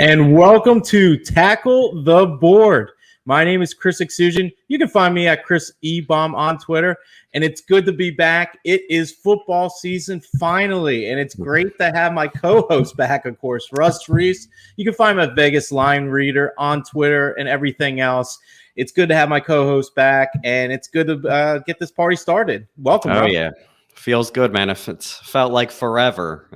And welcome to Tackle the Board. My name is Chris Exusion. You can find me at Chris Ebom on Twitter, and it's good to be back. It is football season finally, and it's great to have my co-host back, of course, Russ Reese. You can find him at Vegas Line Reader on Twitter and everything else. It's good to have my co-host back, and it's good to get this party started. Welcome, Russ. Yeah. Feels good, man. If it's felt like forever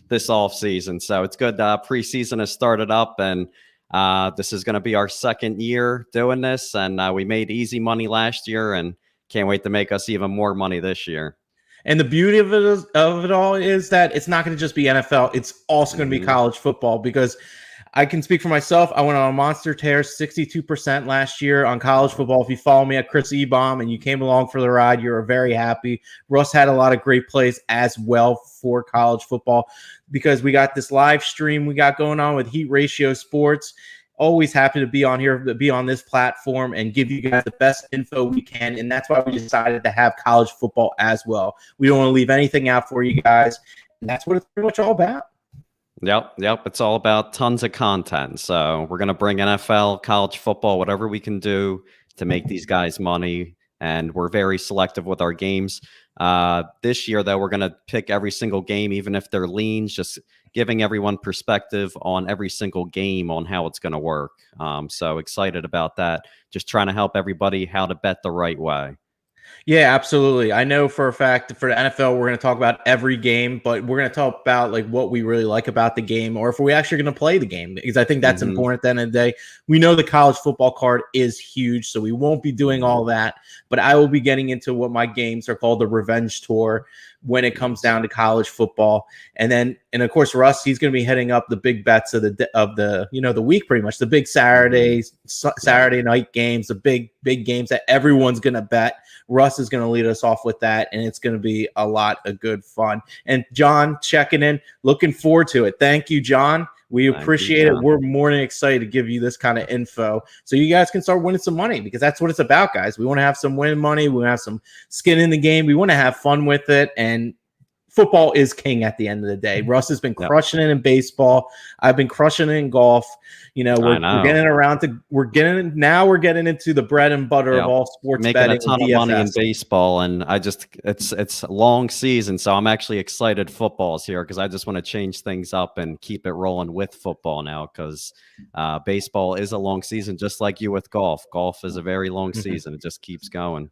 this off season, so it's good. Preseason has started up, and this is going to be our second year doing this. And we made easy money last year, and can't wait to make us even more money this year. And the beauty of it all is that it's not going to just be NFL; it's also going to be college football, because I can speak for myself. I went on a monster tear, 62% last year on college football. If you follow me at Chris Ebom and you came along for the ride, you're very happy. Russ had a lot of great plays as well for college football, because we got this live stream we got going on with Heat Ratio Sports. Always happy to be on here, to be on this platform and give you guys the best info we can. And that's why we decided to have college football as well. We don't want to leave anything out for you guys. And that's what it's pretty much all about. Yep. It's all about tons of content. So we're going to bring NFL, college football, whatever we can do to make these guys money. And we're very selective with our games. This year, though, we're going to pick every single game, even if they're leans, just giving everyone perspective on every single game on how it's going to work. So excited about that. Just trying to help everybody how to bet the right way. Yeah, absolutely. I know for a fact for the NFL, we're going to talk about every game, but we're going to talk about like what we really like about the game, or if we're actually going to play the game, because I think that's important at the end of the day. We know the college football card is huge, so we won't be doing all that, but I will be getting into what my games are called, the revenge tour, when it comes down to college football. And of course, Russ, he's going to be heading up the big bets of the week, pretty much the big Saturday night games, the big games that everyone's going to bet. Russ is going to lead us off with that, and it's going to be a lot of good fun. And John checking in, looking forward to it. Thank you, John. We appreciate it. We're more than excited to give you this kind of info so you guys can start winning some money, because that's what it's about, guys. We want to have some winning money. We want to have some skin in the game. We want to have fun with it. And football is king at the end of the day. Russ has been crushing it in baseball. I've been crushing it in golf. We're getting into the bread and butter of all sports making betting. A ton of money in baseball, and it's a long season, so I'm actually excited football's here, because I just want to change things up and keep it rolling with football now, because baseball is a long season, just like you with golf. Golf is a very long season. It just keeps going.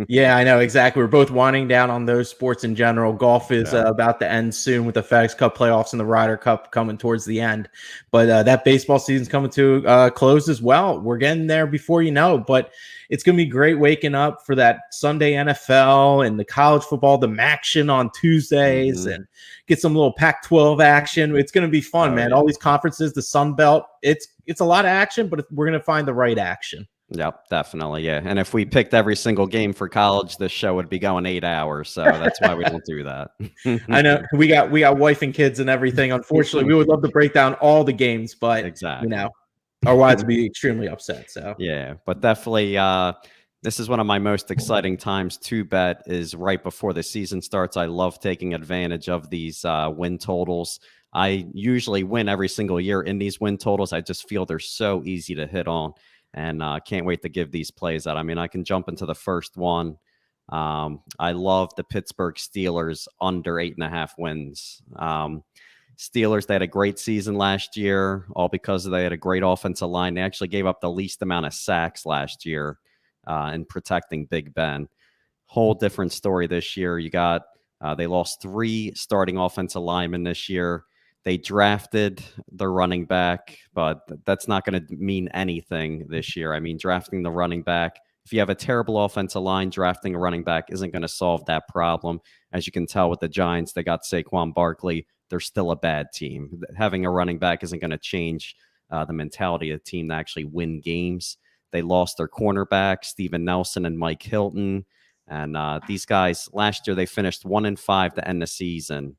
Yeah, I know, exactly. We're both winding down on those sports in general. Golf is about to end soon, with the FedEx Cup playoffs and the Ryder Cup coming towards the end. But that baseball season's coming to close as well. We're getting there before you know it, but it's going to be great waking up for that Sunday NFL and the college football, the action on Tuesdays, and get some little Pac-12 action. It's going to be fun, man. All these conferences, the Sun Belt, it's a lot of action, but we're going to find the right action. Yep, definitely. Yeah. And if we picked every single game for college, this show would be going 8 hours. So that's why we don't do that. I know we got wife and kids and everything. Unfortunately, we would love to break down all the games, but our wives would be extremely upset. So yeah, but definitely this is one of my most exciting times to bet, is right before the season starts. I love taking advantage of these win totals. I usually win every single year in these win totals. I just feel they're so easy to hit on. And can't wait to give these plays out. I mean, I can jump into the first one. I love the Pittsburgh Steelers under 8.5 wins. Steelers, they had a great season last year, all because they had a great offensive line. They actually gave up the least amount of sacks last year in protecting Big Ben. Whole different story this year. You got they lost 3 starting offensive linemen this year. They drafted the running back, but that's not going to mean anything this year. I mean, drafting the running back, if you have a terrible offensive line, drafting a running back isn't going to solve that problem. As you can tell with the Giants, they got Saquon Barkley. They're still a bad team. Having a running back isn't going to change the mentality of the team to actually win games. They lost their cornerback, Steven Nelson and Mike Hilton. And these guys, last year, they finished 1-5 to end the season.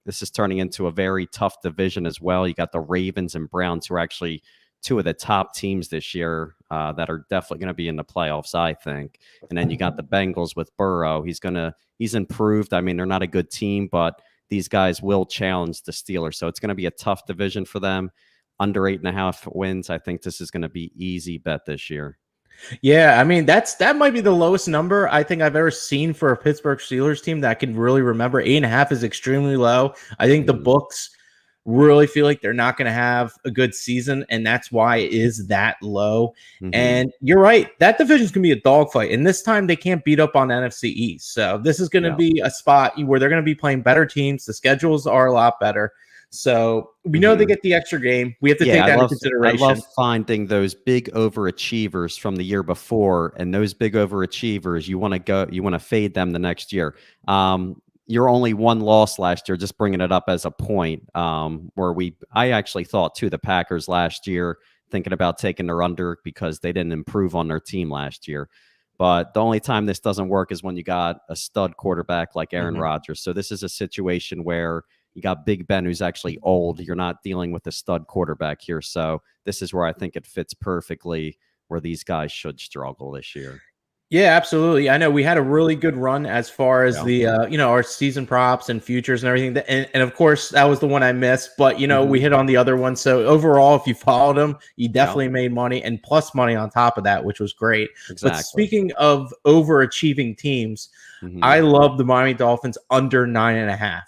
This is turning into a very tough division as well. You got the Ravens and Browns, who are actually 2 of the top teams this year that are definitely going to be in the playoffs, I think. And then you got the Bengals with Burrow. He's improved. I mean, they're not a good team, but these guys will challenge the Steelers. So it's going to be a tough division for them. Under 8.5 wins, I think this is going to be easy bet this year. Yeah, I mean that might be the lowest number I think I've ever seen for a Pittsburgh Steelers team that I can really remember. 8.5 is extremely low. I think the books really feel like they're not going to have a good season, and that's why it is that low. And you're right, that division is going to be a dogfight, and this time they can't beat up on the NFC East. So this is going to be a spot where they're going to be playing better teams. The schedules are a lot better. So we know they get the extra game. We have to take that into consideration. I love finding those big overachievers from the year before, and those big overachievers, you want to fade them the next year. You're only one loss last year, just bringing it up as a point, I actually thought too, the Packers last year, thinking about taking their under because they didn't improve on their team last year. But the only time this doesn't work is when you got a stud quarterback like Aaron Rodgers. So this is a situation where you got Big Ben, who's actually old. You're not dealing with a stud quarterback here. So this is where I think it fits perfectly where these guys should struggle this year. Yeah, absolutely. I know we had a really good run as far as the, our season props and futures and everything. And of course, that was the one I missed. But, we hit on the other one. So overall, if you followed them, you definitely made money and plus money on top of that, which was great. Exactly. But speaking of overachieving teams, I love the Miami Dolphins under 9.5.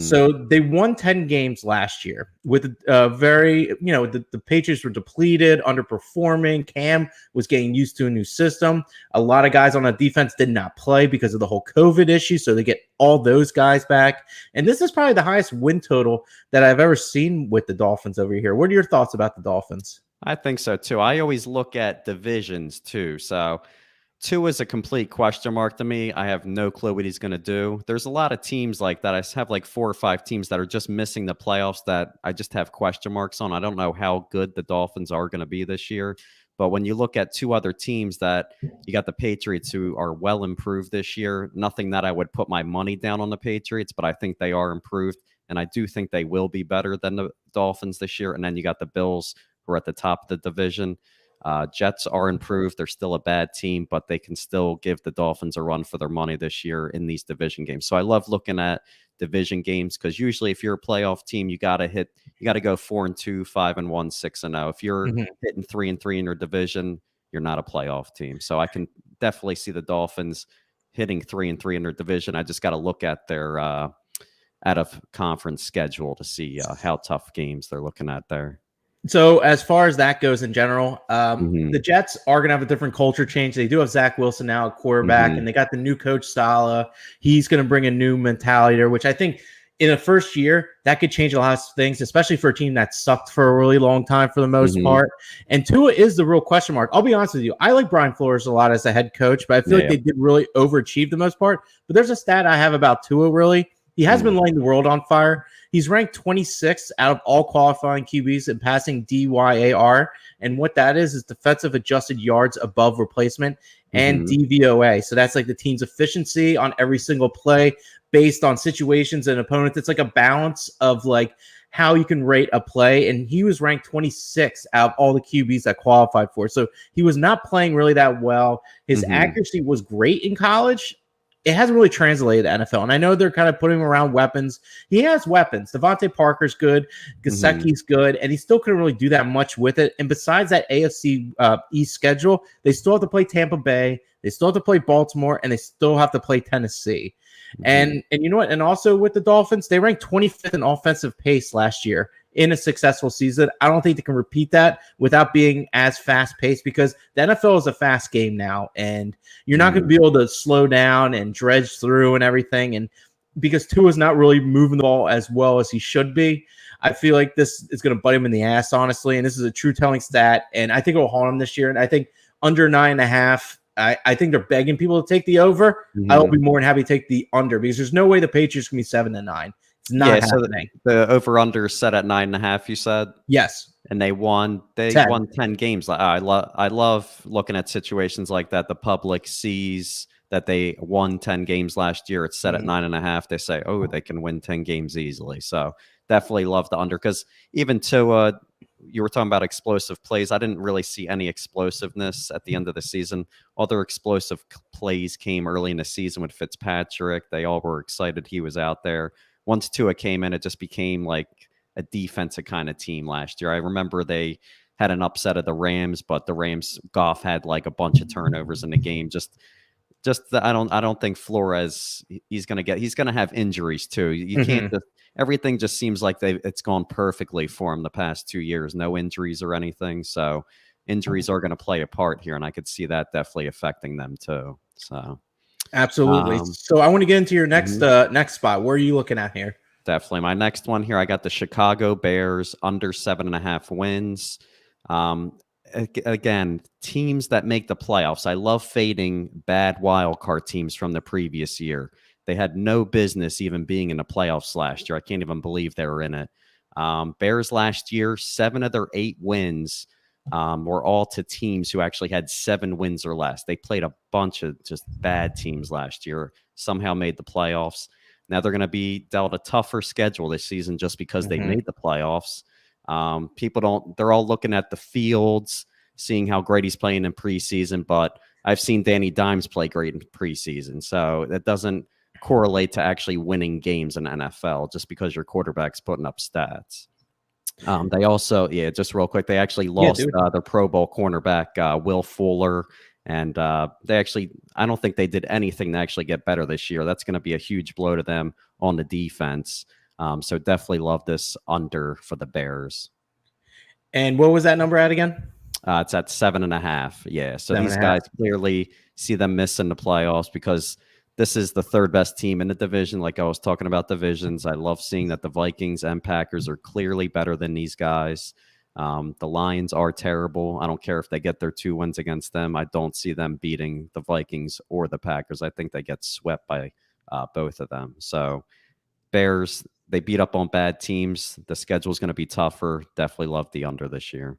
So they won 10 games last year with the Patriots were depleted, underperforming. Cam was getting used to a new system. A lot of guys on the defense did not play because of the whole COVID issue. So they get all those guys back. And this is probably the highest win total that I've ever seen with the Dolphins over here. What are your thoughts about the Dolphins? I think so too. I always look at divisions too. So 2 is a complete question mark to me. I have no clue what he's going to do. There's a lot of teams like that. I have like 4 or 5 teams that are just missing the playoffs that I just have question marks on. I don't know how good the Dolphins are going to be this year. But when you look at 2 other teams that you got the Patriots who are well improved this year, nothing that I would put my money down on the Patriots, but I think they are improved. And I do think they will be better than the Dolphins this year. And then you got the Bills who are at the top of the division. Jets are improved. They're still a bad team, but they can still give the Dolphins a run for their money this year in these division games. So I love looking at division games because usually if you're a playoff team, you got to go 4-2, 5-1, 6-0. If you're hitting 3-3 in your division, you're not a playoff team. So I can definitely see the Dolphins hitting 3-3 in their division. I just got to look at their out of conference schedule to see how tough games they're looking at there. So as far as that goes in general, the Jets are going to have a different culture change. They do have Zach Wilson now at quarterback, and they got the new coach Saleh. He's going to bring a new mentality there, which I think in the first year, that could change a lot of things, especially for a team that sucked for a really long time for the most part. And Tua is the real question mark. I'll be honest with you. I like Brian Flores a lot as a head coach, but I feel like they did really overachieve the most part. But there's a stat I have about Tua, really. He has been lighting the world on fire. He's ranked 26th out of all qualifying QBs in passing DYAR. And what that is defensive adjusted yards above replacement and DVOA. So that's like the team's efficiency on every single play based on situations and opponents. It's like a balance of like how you can rate a play. And he was ranked 26th out of all the QBs that qualified for it. So he was not playing really that well. His accuracy was great in college. It hasn't really translated to NFL. And I know they're kind of putting him around weapons. He has weapons. Devontae Parker's good. Gesicki's good. And he still couldn't really do that much with it. And besides that AFC East schedule, they still have to play Tampa Bay. They still have to play Baltimore. And they still have to play Tennessee. And you know what? And also with the Dolphins, they ranked 25th in offensive pace last year in a successful season. I don't think they can repeat that without being as fast-paced because the NFL is a fast game now, and you're not going to be able to slow down and dredge through and everything. And because Tua's not really moving the ball as well as he should be, I feel like this is going to bite him in the ass, honestly. And this is a true telling stat, and I think it will haunt him this year. And I think under 9.5, I think they're begging people to take the over. I will be more than happy to take the under because there's no way the Patriots can be 7-9. It's not happening. So the over/under is set at 9.5. You said yes, and they won. They won 10 games. I love looking at situations like that. The public sees that they won 10 games last year. It's set at 9.5. They say, oh, they can win 10 games easily. So definitely love the under because even to you were talking about explosive plays. I didn't really see any explosiveness at the end of the season. Other explosive plays came early in the season with Fitzpatrick. They all were excited he was out there. once Tua came in, it just became like a defensive kind of team last year. I remember they had an upset of the Rams, but the Rams, Goff had like a bunch of turnovers in the game. I don't think Flores, he's gonna have injuries too. You can't just, everything just seems like it's gone perfectly for him the past 2 years. No injuries or anything. So injuries are going to play a part here, and I could see that definitely affecting them too. So absolutely. So I want to get into your next next spot. Where are you looking at here? Definitely. My next one here, I got the Chicago Bears under 7.5 wins. Again, teams that make the playoffs. I love fading bad wild card teams from the previous year. They had no business even being in the playoffs last year. I can't even believe they were in it. Bears last year, 7 of their 8 wins were all to teams who actually had 7 wins or less. They played a bunch of just bad teams last year, somehow made the playoffs. Now they're going to be dealt a tougher schedule this season just because they made the playoffs. They're all looking at the Fields, seeing how great he's playing in preseason, but I've seen Danny Dimes play great in preseason. So that doesn't correlate to actually winning games in NFL just because your quarterback's putting up stats. They also, just real quick, they actually lost their Pro Bowl cornerback, Will Fuller. And I don't think they did anything to actually get better this year. That's going to be a huge blow to them on the defense. So definitely love this under for the Bears. And what was that number at again? It's at 7.5. Yeah. So these guys clearly see them missing the playoffs because this is the 3rd best team in the division. Like I was talking about divisions, I love seeing that the Vikings and Packers are clearly better than these guys. The Lions are terrible. I don't care if they get their 2 wins against them. I don't see them beating the Vikings or the Packers. I think they get swept by both of them. So Bears, they beat up on bad teams. The schedule is going to be tougher. Definitely love the under this year.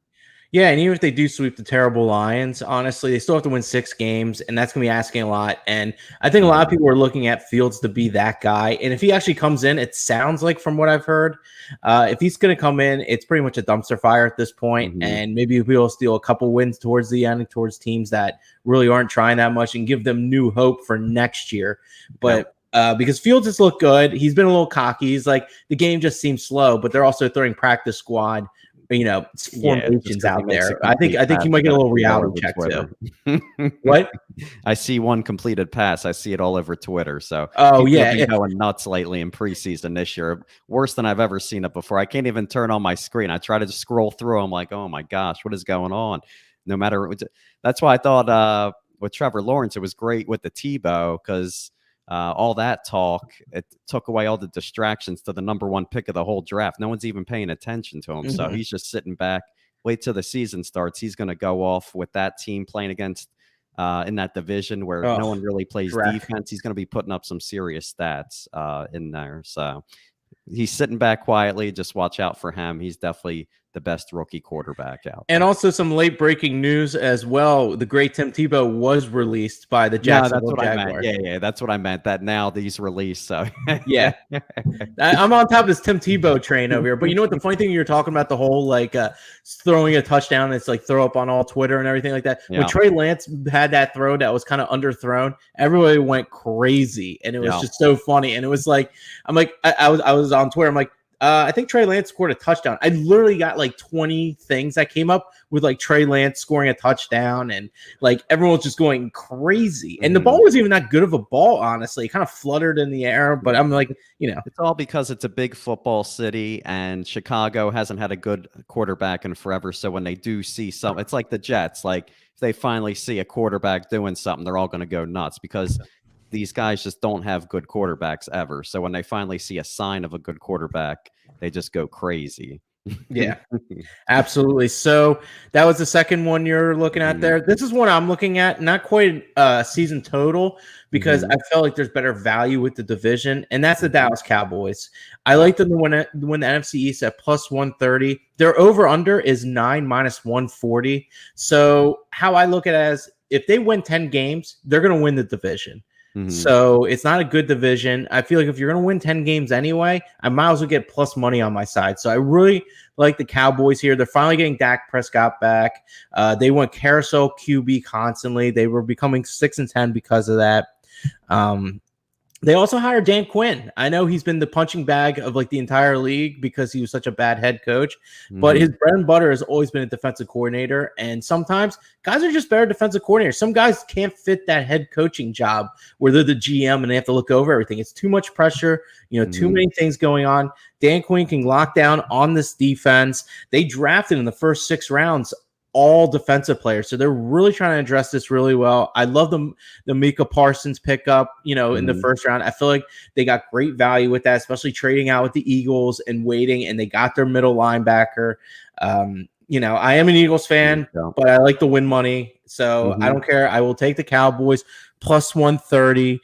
Yeah, and even if they do sweep the terrible Lions, honestly, they still have to win 6 games, and that's going to be asking a lot. And I think a lot of people are looking at Fields to be that guy. And if he actually comes in, it sounds like from what I've heard, if he's going to come in, it's pretty much a dumpster fire at this point. And maybe we'll steal a couple wins towards the end, towards teams that really aren't trying that much and give them new hope for next year. But because Fields has looked good, he's been a little cocky. He's like, the game just seems slow, but they're also throwing practice squad formations out there. I think you might get a little reality check too. What? I see one completed pass. I see it all over Twitter. So been going nuts lately in preseason this year. Worse than I've ever seen it before. I can't even turn on my screen. I try to just scroll through. I'm like, oh my gosh, what is going on? No matter. That's why I thought with Trevor Lawrence, it was great with the Tebow because all that talk, it took away all the distractions to the number 1 pick of the whole draft. No one's even paying attention to him. So he's just sitting back, wait till the season starts. He's going to go off with that team playing against in that division where no one really plays defense. He's going to be putting up some serious stats in there. So he's sitting back quietly. Just watch out for him. He's definitely the best rookie quarterback out there. And also some late breaking news as well. The great Tim Tebow was released by the Jacksonville Jaguars. Yeah, that's what I meant. That now he's released. So yeah, I'm on top of this Tim Tebow train over here. But you know what? The funny thing you're talking about, the whole like throwing a touchdown, it's like throw up on all Twitter and everything like that. When Trey Lance had that throw that was kind of underthrown, everybody went crazy, and it was just so funny. And it was like, I'm like, I was on Twitter. I'm like, I think Trey Lance scored a touchdown. I literally got like 20 things that came up with like Trey Lance scoring a touchdown, and like everyone was just going crazy. And the ball was even not good of a ball, honestly. It kind of fluttered in the air, but I'm like, it's all because it's a big football city, and Chicago hasn't had a good quarterback in forever. So when they do see something, it's like the Jets. Like if they finally see a quarterback doing something, they're all going to go nuts because these guys just don't have good quarterbacks ever. So when they finally see a sign of a good quarterback, they just go crazy. Yeah, absolutely. So that was the second one you're looking at there. This is one I'm looking at, not quite season total, because I felt like there's better value with the division, and that's the Dallas Cowboys. I like them to win the NFC East at plus 130. Their over-under is 9 minus 140. So how I look at it as if they win 10 games, they're going to win the division. So it's not a good division. I feel like if you're going to win 10 games anyway, I might as well get plus money on my side. So I really like the Cowboys here. They're finally getting Dak Prescott back. They went carousel QB constantly. They were becoming 6-10 because of that. They also hired Dan Quinn. I know he's been the punching bag of like the entire league because he was such a bad head coach, but his bread and butter has always been a defensive coordinator. And sometimes guys are just better defensive coordinators. Some guys can't fit that head coaching job where they're the GM and they have to look over everything. It's too much pressure, too many things going on. Dan Quinn can lock down on this defense. They drafted in the first 6 rounds all defensive players. So they're really trying to address this really well. I love the Micah Parsons pickup, in the first round. I feel like they got great value with that, especially trading out with the Eagles and waiting, and they got their middle linebacker. I am an Eagles fan, but I like the win money. So I don't care. I will take the Cowboys plus 130.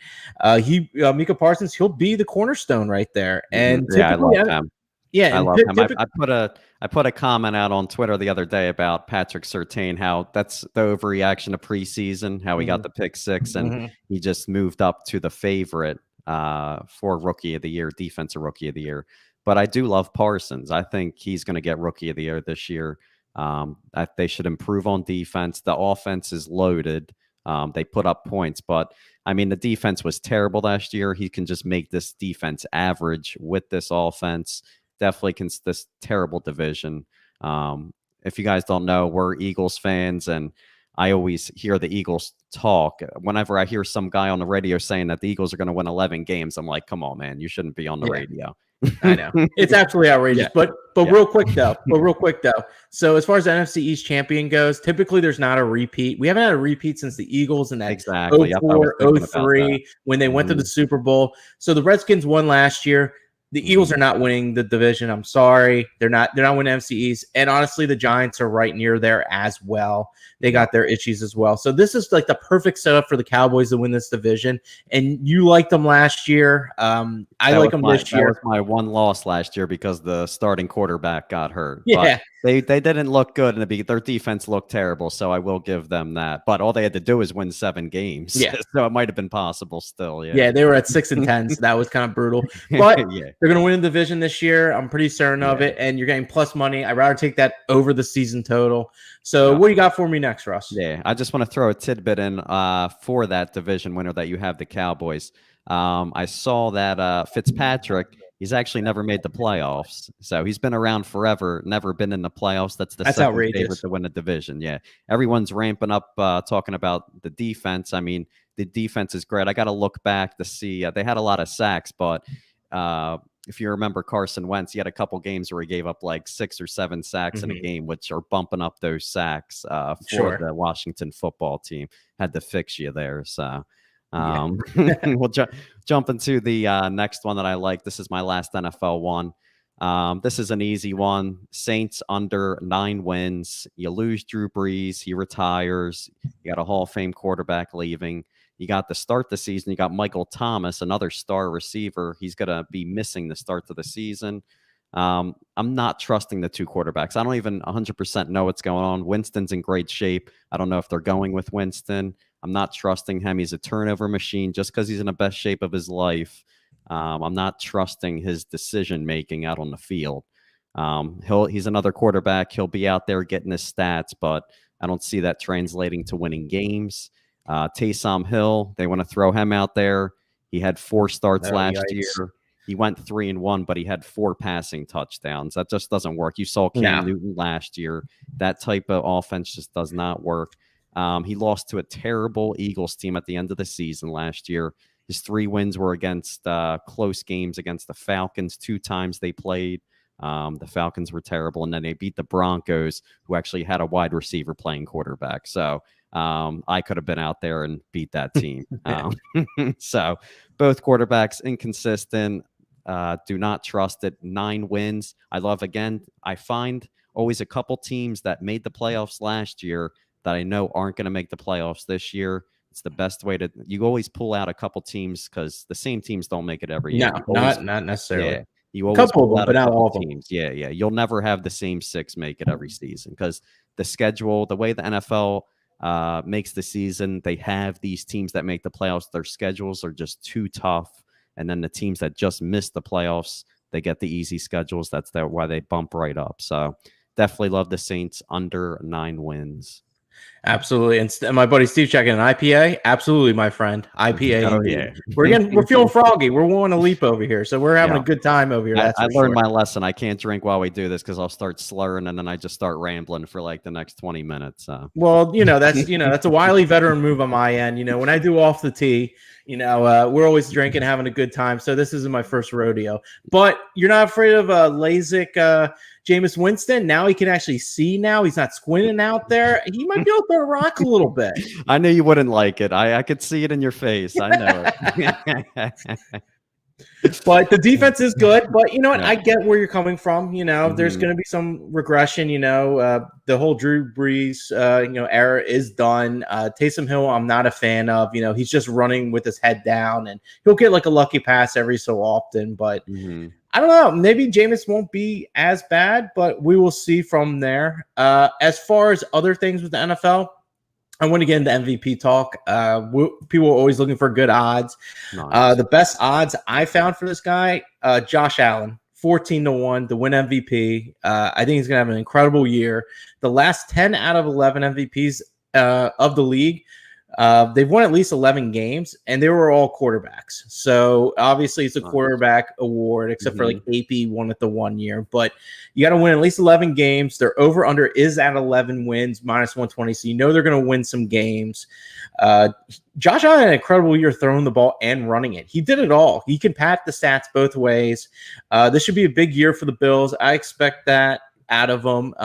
Micah Parsons, he'll be the cornerstone right there. And I love him. Yeah, I love him. I put a comment out on Twitter the other day about Patrick Surtain, how that's the overreaction of preseason, how he got the pick 6 and he just moved up to the favorite for Rookie of the Year, Defensive Rookie of the Year. But I do love Parsons. I think he's going to get Rookie of the Year this year. They should improve on defense. The offense is loaded. They put up points, but I mean, the defense was terrible last year. He can just make this defense average with this offense. Definitely this terrible division. If you guys don't know, we're Eagles fans, and I always hear the Eagles talk. Whenever I hear some guy on the radio saying that the Eagles are going to win 11 games, I'm like, come on, man, you shouldn't be on the radio. I know. It's absolutely outrageous. But real quick though. So as far as the NFC East champion goes, typically there's not a repeat. We haven't had a repeat since the Eagles in that exactly 04, 03 when they went to the Super Bowl. So the Redskins won last year. The Eagles are not winning the division. I'm sorry. They're not winning NFC East. And honestly, the Giants are right near there as well. They got their issues as well. So this is like the perfect setup for the Cowboys to win this division. And you liked them last year. I like them this year. That was my one loss last year because the starting quarterback got hurt. Yeah. But they didn't look good in the beginning. Their defense looked terrible, so I will give them that. But all they had to do was win 7 games. Yeah. So it might have been possible still. Yeah, they were at 6-10, so that was kind of brutal. But they're going to win the division this year. I'm pretty certain of it. And you're getting plus money. I'd rather take that over the season total. So what do you got for me next, Russ? Yeah, I just want to throw a tidbit in for that division winner that you have, the Cowboys. I saw that Fitzpatrick, he's actually never made the playoffs. So he's been around forever, never been in the playoffs. That's second outrageous. Favorite to win a division. Yeah, everyone's ramping up talking about the defense. I mean, the defense is great. I got to look back to see. They had a lot of sacks, but if you remember Carson Wentz, he had a couple games where he gave up like 6 or 7 sacks in a game, which are bumping up those sacks for the Washington football team. Had to fix you there. So we'll jump into the next one that I like. This is my last NFL one. This is an easy one. Saints under 9 wins. You lose Drew Brees. He retires. You got a Hall of Fame quarterback leaving. You got to start the season. You got Michael Thomas, another star receiver. He's going to be missing the start of the season. I'm not trusting the 2 quarterbacks. I don't even 100% know what's going on. Winston's in great shape. I don't know if they're going with Winston. I'm not trusting him. He's a turnover machine just because he's in the best shape of his life. I'm not trusting his decision-making out on the field. He's another quarterback. He'll be out there getting his stats, but I don't see that translating to winning games. Tsam Hill, they want to throw him out there. He had 4 starts last year. He went 3-1, but he had 4 passing touchdowns. That just doesn't work. You saw Cam Newton last year. That type of offense just does not work. He lost to a terrible Eagles team at the end of the season last year. His 3 wins were against close games against the Falcons. 2 times they played. The Falcons were terrible, and then they beat the Broncos, who actually had a wide receiver playing quarterback. So I could have been out there and beat that team. So both quarterbacks inconsistent. Do not trust it. 9 wins. I find always a couple teams that made the playoffs last year that I know aren't going to make the playoffs this year. It's the best way to. You always pull out a couple teams because the same teams don't make it every year. No, not necessarily. Yeah, you always pull out a couple teams. Yeah. You'll never have the same 6 make it every season because the schedule, the way the NFL makes the season, they have these teams that make the playoffs. Their schedules are just too tough, and then the teams that just miss the playoffs, they get the easy schedules. That's why they bump right up. So definitely love the Saints under 9 wins. Absolutely. And my buddy Steve checking an IPA. Absolutely, my friend. IPA. Oh, indeed. yeah. We're feeling froggy. We're wanting to leap over here. So we're having a good time over here. That's I for learned sure. my lesson. I can't drink while we do this because I'll start slurring and then I just start rambling for like the next 20 minutes. Well, that's a wily veteran move on my end. When I do off the tee, we're always drinking, having a good time. So this isn't my first rodeo. But you're not afraid of LASIK Jameis Winston? Now he can actually see now. He's not squinting out there. He might be able to rock a little bit. I knew you wouldn't like it. I could see it in your face. I know it. But the defense is good. But you know what? I get where you're coming from. There's going to be some regression. The whole Drew Brees, era is done. Taysom Hill, I'm not a fan of. He's just running with his head down, and he'll get like a lucky pass every so often. But I don't know. Maybe Jameis won't be as bad, but we will see from there. As far as other things with the NFL, I want to get into MVP talk. People are always looking for good odds. Nice. The best odds I found for this guy, Josh Allen, 14-1 to win MVP. I think he's going to have an incredible year. The last 10 out of 11 MVPs of the league, they've won at least 11 games, and they were all quarterbacks. So obviously it's a quarterback award, except for like AP won it the 1 year. But you got to win at least 11 games. Their over-under is at 11 wins, minus 120. So they're going to win some games. Josh Allen had an incredible year throwing the ball and running it. He did it all. He can pat the stats both ways. This should be a big year for the Bills. I expect that out of them.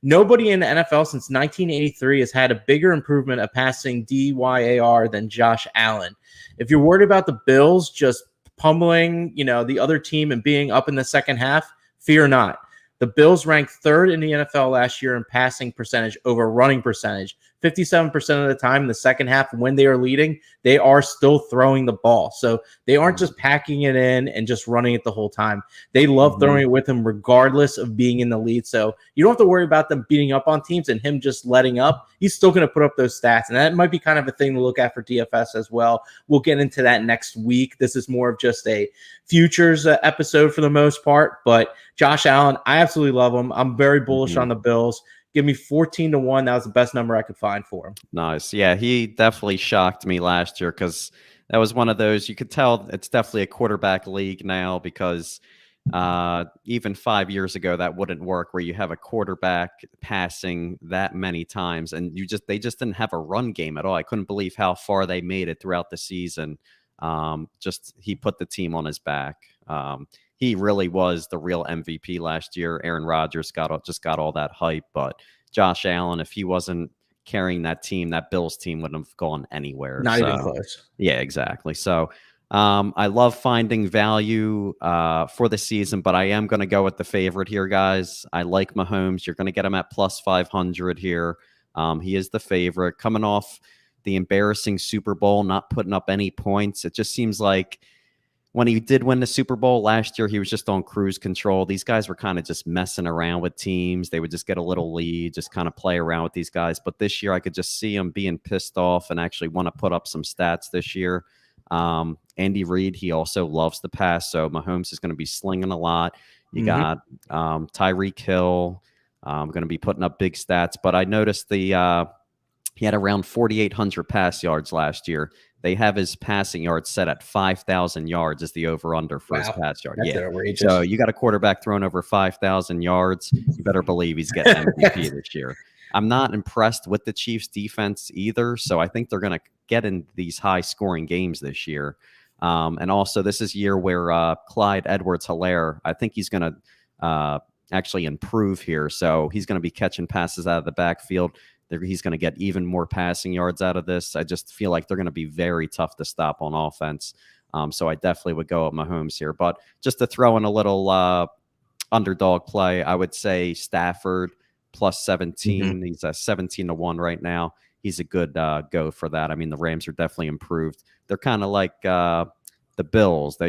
Nobody in the NFL since 1983 has had a bigger improvement of passing DYAR than Josh Allen. If you're worried about the Bills just pummeling, the other team and being up in the second half, fear not. The Bills ranked third in the NFL last year in passing percentage over running percentage. 57% of the time in the second half when they are leading, they are still throwing the ball. So they aren't just packing it in and just running it the whole time. They love throwing it with him regardless of being in the lead. So you don't have to worry about them beating up on teams and him just letting up. He's still going to put up those stats. And that might be kind of a thing to look at for DFS as well. We'll get into that next week. This is more of just a futures episode for the most part. But Josh Allen, I absolutely love him. I'm very bullish on the Bills. Give me 14-1. That was the best number I could find for him. Nice. Yeah, he definitely shocked me last year because that was one of those, you could tell it's definitely a quarterback league now because even 5 years ago, that wouldn't work where you have a quarterback passing that many times and they just didn't have a run game at all. I couldn't believe how far they made it throughout the season. He put the team on his back. He really was the real MVP last year. Aaron Rodgers got all that hype, but Josh Allen, if he wasn't carrying that team, that Bills team wouldn't have gone anywhere. Not even close. Yeah, exactly. So I love finding value for the season, but I am going to go with the favorite here, guys. I like Mahomes. You're going to get him at plus 500 here. He is the favorite. Coming off the embarrassing Super Bowl, not putting up any points. It just seems like when he did win the Super Bowl last year, he was just on cruise control. These guys were kind of just messing around with teams. They would just get a little lead, just kind of play around with these guys. But this year, I could just see him being pissed off and actually want to put up some stats this year. Andy Reid, he also loves the pass, so Mahomes is going to be slinging a lot. You got Tyreek Hill going to be putting up big stats. But I noticed he had around 4,800 pass yards last year. They have his passing yards set at 5,000 yards as the over-under for his pass yard. That's outrageous. So you got a quarterback throwing over 5,000 yards. You better believe he's getting MVP this year. I'm not impressed with the Chiefs' defense either, so I think they're going to get in these high-scoring games this year. And also, this is a year where Clyde Edwards-Helaire, I think he's going to actually improve here. So he's going to be catching passes out of the backfield. He's going to get even more passing yards out of this. I just feel like they're going to be very tough to stop on offense. So I definitely would go with Mahomes here. But just to throw in a little underdog play, I would say Stafford plus 17. He's a 17-1 right now. He's a good go for that. I mean, the Rams are definitely improved. They're kind of like the Bills.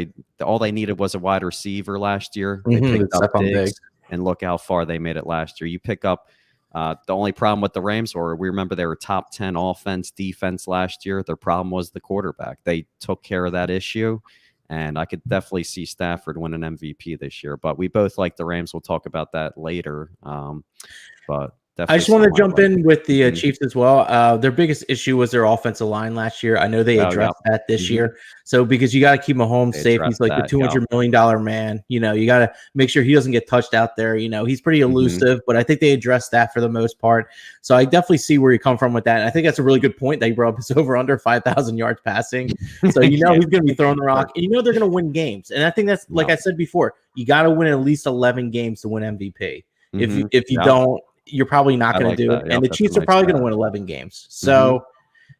All they needed was a wide receiver last year. They picked up Diggs, and look how far they made it last year. You pick up the only problem with the Rams, or we remember they were top 10 offense, defense last year. Their problem was the quarterback. They took care of that issue, and I could definitely see Stafford win an MVP this year. But we both like the Rams. We'll talk about that later. But I Definitely just want to someone I jump like. in with the Mhm. Chiefs as well. Their biggest issue was their offensive line last year. I know they Oh, yep. addressed that this Mhm. year. So because you got to keep Mahomes They safe, he's addressed like the that, yep. $200 million man. You know, you got to make sure he doesn't get touched out there. You know, he's pretty Mhm. elusive, but I think they addressed that for the most part. So I definitely see where you come from with that. And I think that's a really good point that you brought up. Is over under 5,000 yards passing. So you know Yeah. he's going to be throwing the rock, and you know they're going to win games. And I think that's like Yep. I said before, you got to win at least 11 games to win MVP. Mhm. If you Yep. don't, you're probably not I going to like do it. that. And Yep, the that's a Chiefs are nice probably going to stat. win 11 games. Mhm. So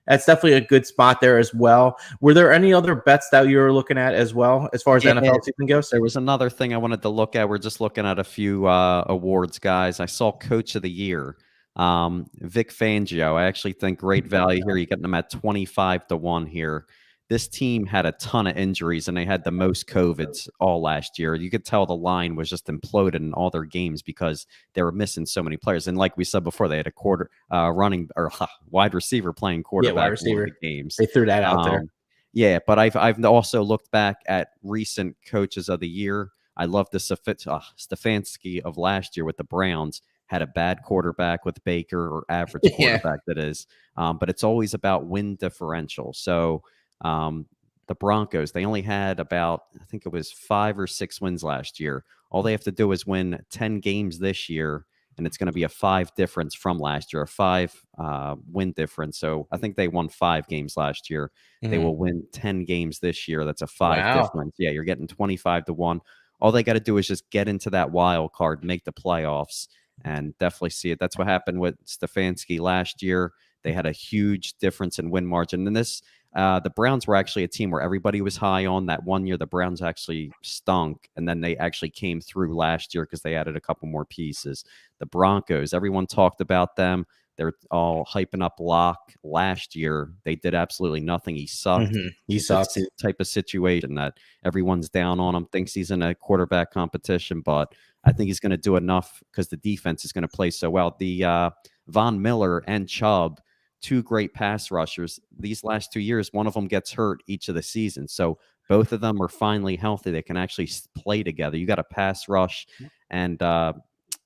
that's definitely a good spot there as well. Were there any other bets that you were looking at as well as far as Yeah, NFL season goes? there was another thing I wanted to look at. We're just looking at a few awards, guys. I saw Coach of the Year, Vic Fangio. I actually think great value here. You're getting them at 25-1 here. This team had a ton of injuries, and they had the most COVIDs all last year. You could tell the line was just imploded in all their games because they were missing so many players. And like we said before, they had a running or wide receiver playing Yeah, wide quarterback in one of receiver. the games. They threw that out there. Yeah, but I've also looked back at recent coaches of the year. I love the Stefanski of last year with the Browns. Had a bad quarterback with Baker, or average Yeah. quarterback, that is. But it's always about win differential. So um, the Broncos, they only had about, I think it was 5 or 6 wins last year. All they have to do is win 10 games this year, and it's going to be a 5 difference from last year, a 5 win difference. So I think they won 5 games last year. They Mhm. will win 10 games this year. That's a 5 Wow. difference. Yeah, you're getting 25-1. All they got to do is just get into that wild card, make the playoffs, and definitely see it. That's what happened with Stefanski last year. They had a huge difference in win margin. And the Browns were actually a team where everybody was high on. That one year, the Browns actually stunk, and then they actually came through last year because they added a couple more pieces. The Broncos, everyone talked about them. They're all hyping up Locke last year. They did absolutely nothing. He sucked. He He's the sucked. type of situation that everyone's down on him, thinks he's in a quarterback competition, but I think he's going to do enough because the defense is going to play so well. The Von Miller and Chubb, 2 great pass rushers. These last 2 years, one of them gets hurt each of the seasons. So both of them are finally healthy. They can actually play together. You got a pass rush, and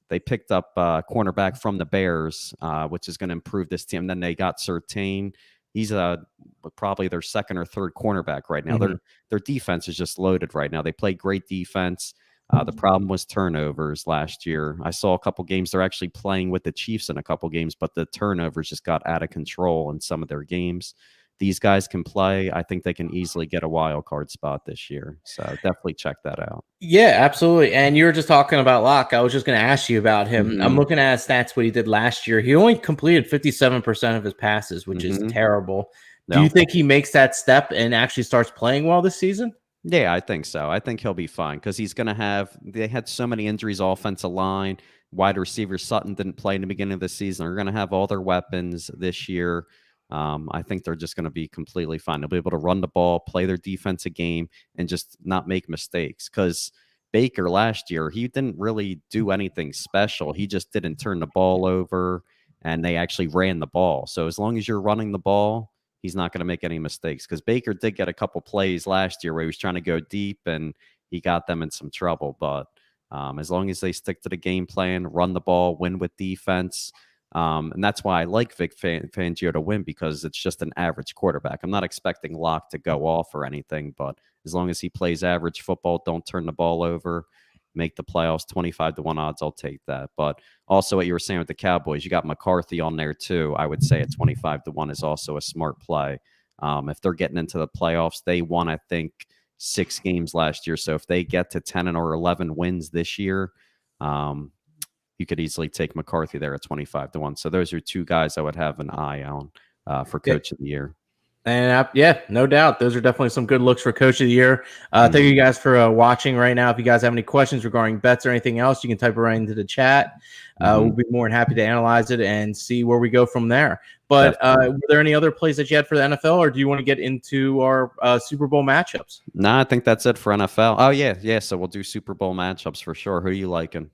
they picked up cornerback from the Bears, which is going to improve this team. Then they got Surtain. He's probably their second or third cornerback right now. Mhm. Their defense is just loaded right now. They play great defense. The problem was turnovers last year. I saw a couple games. They're actually playing with the Chiefs in a couple games, but the turnovers just got out of control in some of their games. These guys can play. I think they can easily get a wild card spot this year. So definitely check that out. Yeah, absolutely. And you were just talking about Locke. I was just going to ask you about him. I'm Mm-hmm. looking at his stats, what he did last year. He only completed 57% of his passes, which is Mm-hmm. terrible. Do you No. think he makes that step and actually starts playing well this season? Yeah, I think so. I think he'll be fine because he's going to have. They had so many injuries, offensive line, wide receiver Sutton didn't play in the beginning of the season. They're going to have all their weapons this year. I think they're just going to be completely fine. They'll be able to run the ball, play their defensive game, and just not make mistakes. Because Baker last year, he didn't really do anything special. He just didn't turn the ball over, and they actually ran the ball. So as long as you're running the ball, he's not going to make any mistakes because Baker did get a couple plays last year where he was trying to go deep and he got them in some trouble. But as long as they stick to the game plan, run the ball, win with defense, and that's why I like Vic Fangio to win because it's just an average quarterback. I'm not expecting Locke to go off or anything, but as long as he plays average football, don't turn the ball over, make the playoffs, 25-1 odds, I'll take that. But also what you were saying with the Cowboys, you got McCarthy on there too. I would say at 25-1 is also a smart play. If they're getting into the playoffs, they won, I think, 6 games last year. So if they get to 10 or 11 wins this year, you could easily take McCarthy there at 25-1. So those are 2 guys I would have an eye on for Yeah. Coach of the Year. And yeah, no doubt. Those are definitely some good looks for Coach of the Year. Thank you guys for watching right now. If you guys have any questions regarding bets or anything else, you can type it right into the chat. We'll be more than happy to analyze it and see where we go from there. But were there any other plays that you had for the NFL, or do you want to get into our Super Bowl matchups? No, I think that's it for NFL. Oh, yeah. So we'll do Super Bowl matchups for sure. Who are you liking?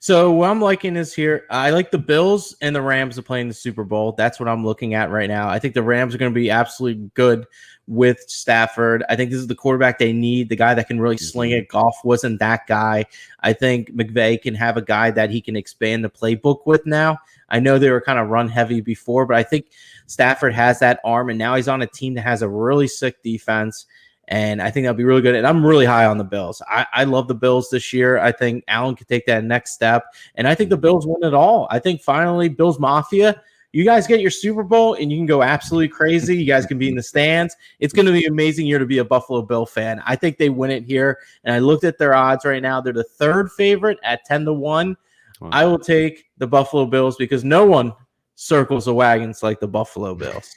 So what I'm liking is here. I like the Bills and the Rams to play in the Super Bowl. That's what I'm looking at right now. I think the Rams are going to be absolutely good with Stafford. I think this is the quarterback they need, the guy that can really sling it. Goff wasn't that guy. I think McVay can have a guy that he can expand the playbook with now. I know they were kind of run heavy before, but I think Stafford has that arm, and now he's on a team that has a really sick defense. And I think that'll be really good. And I'm really high on the Bills. I love the Bills this year. I think Allen could take that next step. And I think the Bills win it all. I think finally, Bills Mafia, you guys get your Super Bowl and you can go absolutely crazy. You guys can be in the stands. It's going to be an amazing year to be a Buffalo Bill fan. I think they win it here. And I looked at their odds right now. They're the third favorite at 10-1. Wow. I will take the Buffalo Bills because no one circles the wagons like the Buffalo Bills.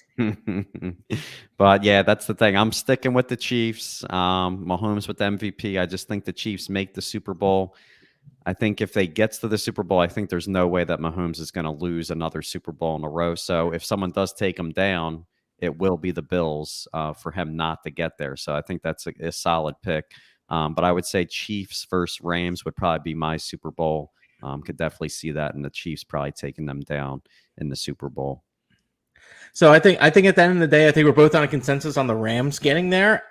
But yeah, that's the thing. I'm sticking with the Chiefs. Mahomes with the MVP. I just think the Chiefs make the Super Bowl. I think if they get to the Super Bowl, I think there's no way that Mahomes is going to lose another Super Bowl in a row. So if someone does take him down, it will be the Bills for him not to get there. So I think that's a solid pick. But I would say Chiefs versus Rams would probably be my Super Bowl. Could definitely see that, and the Chiefs probably taking them down in the Super Bowl. So I think at the end of the day, I think we're both on a consensus on the Rams getting there,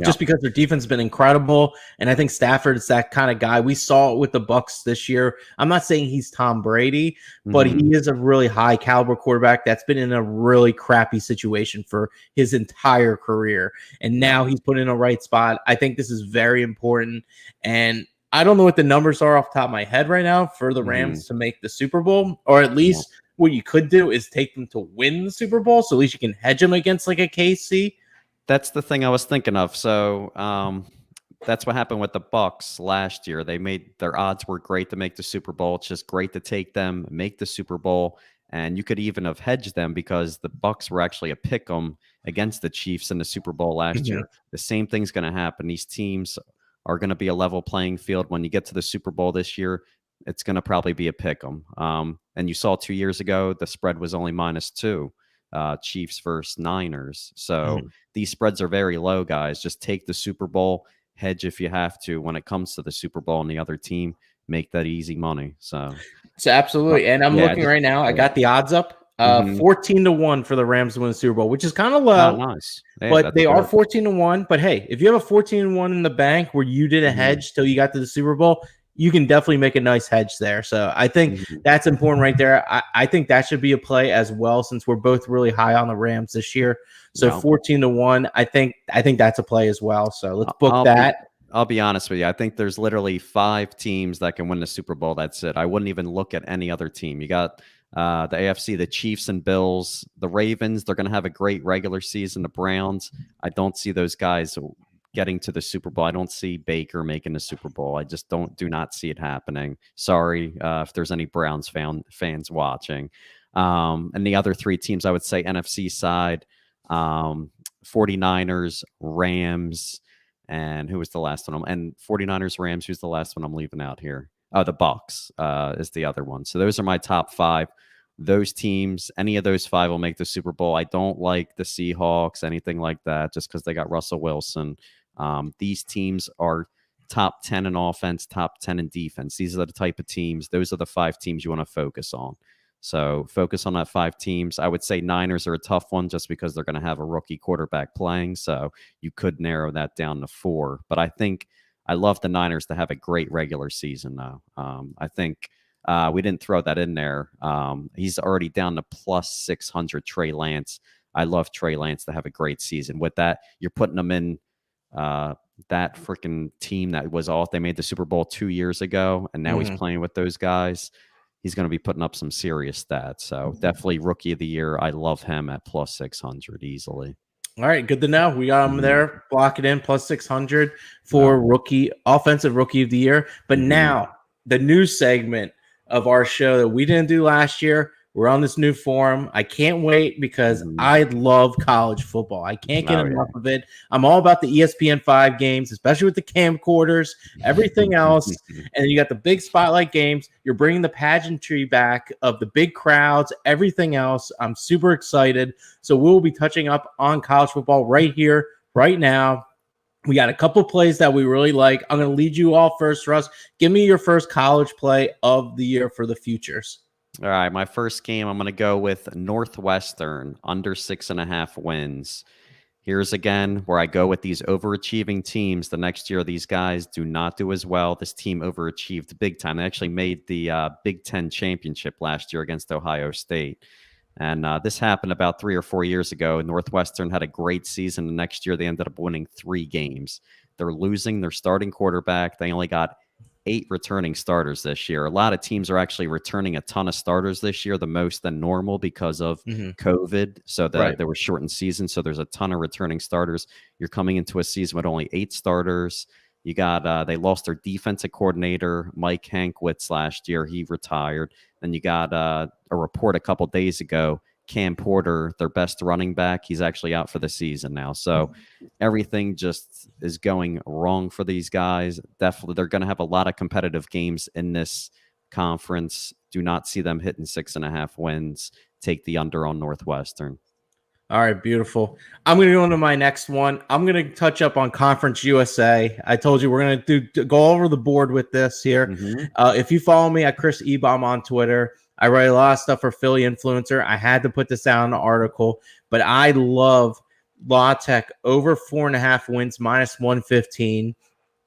just because their defense has been incredible, and I think Stafford is that kind of guy. We saw it with the Bucs this year. I'm not saying he's Tom Brady, but he is a really high caliber quarterback that's been in a really crappy situation for his entire career, and now he's put in a right spot. I think this is very important, and I don't know what the numbers are off the top of my head right now for the Rams to make the Super Bowl, or at least what you could do is take them to win the Super Bowl, so at least you can hedge them against like a KC. That's the thing I was thinking of. So that's what happened with the Bucs last year. They made their odds were great to make the Super Bowl. It's just great to take them, make the Super Bowl, and you could even have hedged them because the Bucs were actually a pick 'em against the Chiefs in the Super Bowl last year. The same thing's going to happen. These teams are going to be a level playing field. When you get to the Super Bowl this year, it's going to probably be a pick 'em. And you saw 2 years ago, the spread was only -2, Chiefs versus Niners. So these spreads are very low, guys. Just take the Super Bowl, hedge if you have to. When it comes to the Super Bowl and the other team, make that easy money. So absolutely. And I'm looking right now. I got the odds up. 14-1 for the Rams to win the Super Bowl, which is kind of low. Oh, nice. Yeah, but they are 14-1. But hey, if you have a 14-1 in the bank where you did a hedge till you got to the Super Bowl, you can definitely make a nice hedge there. So I think that's important right there. I think that should be a play as well, since we're both really high on the Rams this year. So 14-1, I think that's a play as well. So let's book that. I'll be honest with you. I think there's literally 5 teams that can win the Super Bowl. That's it. I wouldn't even look at any other team. You got the AFC, the Chiefs and Bills, the Ravens. They're going to have a great regular season. The Browns, I don't see those guys getting to the Super Bowl. I don't see Baker making the Super Bowl. I just do not see it happening. Sorry if there's any Browns fans watching. And the other 3 teams, I would say NFC side, 49ers, Rams, and who was the last one? And 49ers, Rams, who's the last one I'm leaving out here? Oh, the Bucs is the other one. So those are my top 5. Those teams, any of those 5 will make the Super Bowl. I don't like the Seahawks, anything like that, just because they got Russell Wilson. These teams are top 10 in offense, top 10 in defense. These are the type of teams. Those are the 5 teams you want to focus on. So focus on that 5 teams. I would say Niners are a tough one just because they're going to have a rookie quarterback playing. So you could narrow that down to 4. But I think I love the Niners to have a great regular season, though. I think we didn't throw that in there. He's already down to +600, Trey Lance. I love Trey Lance to have a great season. With that, you're putting them in that freaking team that was they made the Super Bowl 2 years ago, and now he's playing with those guys. He's going to be putting up some serious stats. So definitely Rookie of the Year. I love him at +600 easily. All right, good to know. We got him there. Block it in +600 for offensive Rookie of the Year. But now the new segment of our show that we didn't do last year. We're on this new forum. I can't wait because I love college football. I can't get enough of it. I'm all about the ESPN5 games, especially with the camcorders, everything else. And then you got the big spotlight games. You're bringing the pageantry back of the big crowds, everything else. I'm super excited. So we'll be touching up on college football right here, right now. We got a couple plays that we really like. I'm going to lead you all first, Russ. Give me your first college play of the year for the futures. All right, my first game, I'm going to go with Northwestern under 6.5 wins. Here's again where I go with these overachieving teams. The next year, these guys do not do as well. This team overachieved big time. They actually made the Big Ten championship last year against Ohio State. And this happened about 3 or 4 years ago. Northwestern had a great season. The next year, they ended up winning 3 games. They're losing their starting quarterback. They only got 8 returning starters this year. A lot of teams are actually returning a ton of starters this year, the most than normal because of COVID. So that there was shortened season. So there's a ton of returning starters. You're coming into a season with only 8 starters. You got they lost their defensive coordinator, Mike Hankwitz, last year. He retired. Then you got a report a couple days ago. Cam Porter, their best running back, he's actually out for the season now. So everything just is going wrong for these guys. Definitely, they're going to have a lot of competitive games in this conference. Do not see them hitting 6.5 wins. Take the under on Northwestern. All right, beautiful. I'm going to go into my next one. I'm going to touch up on Conference USA. I told you we're going to go over the board with this here. If you follow me at Chris Ebom on Twitter, I write a lot of stuff for Philly Influencer. I had to put this out in the article, but I love La Tech over 4.5 wins, minus 115.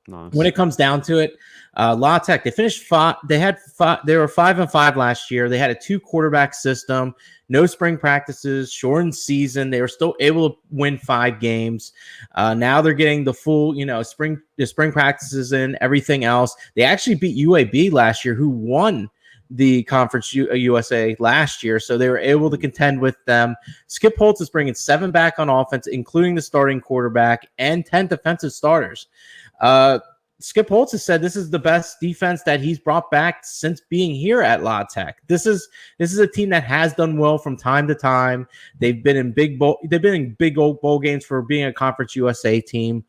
Nice. When it comes down to it, La Tech, they finished 5. They were 5-5 last year. They had a 2 quarterback system, no spring practices, shortened season. They were still able to win 5 games. Now they're getting the full, spring practices in, everything else. They actually beat UAB last year, who won the Conference USA last year, so they were able to contend with them. Skip Holtz is bringing 7 back on offense, including the starting quarterback and 10 defensive starters. Skip Holtz has said this is the best defense that he's brought back since being here at La Tech. This is a team that has done well from time to time. They've been in big old bowl games for being a Conference USA team.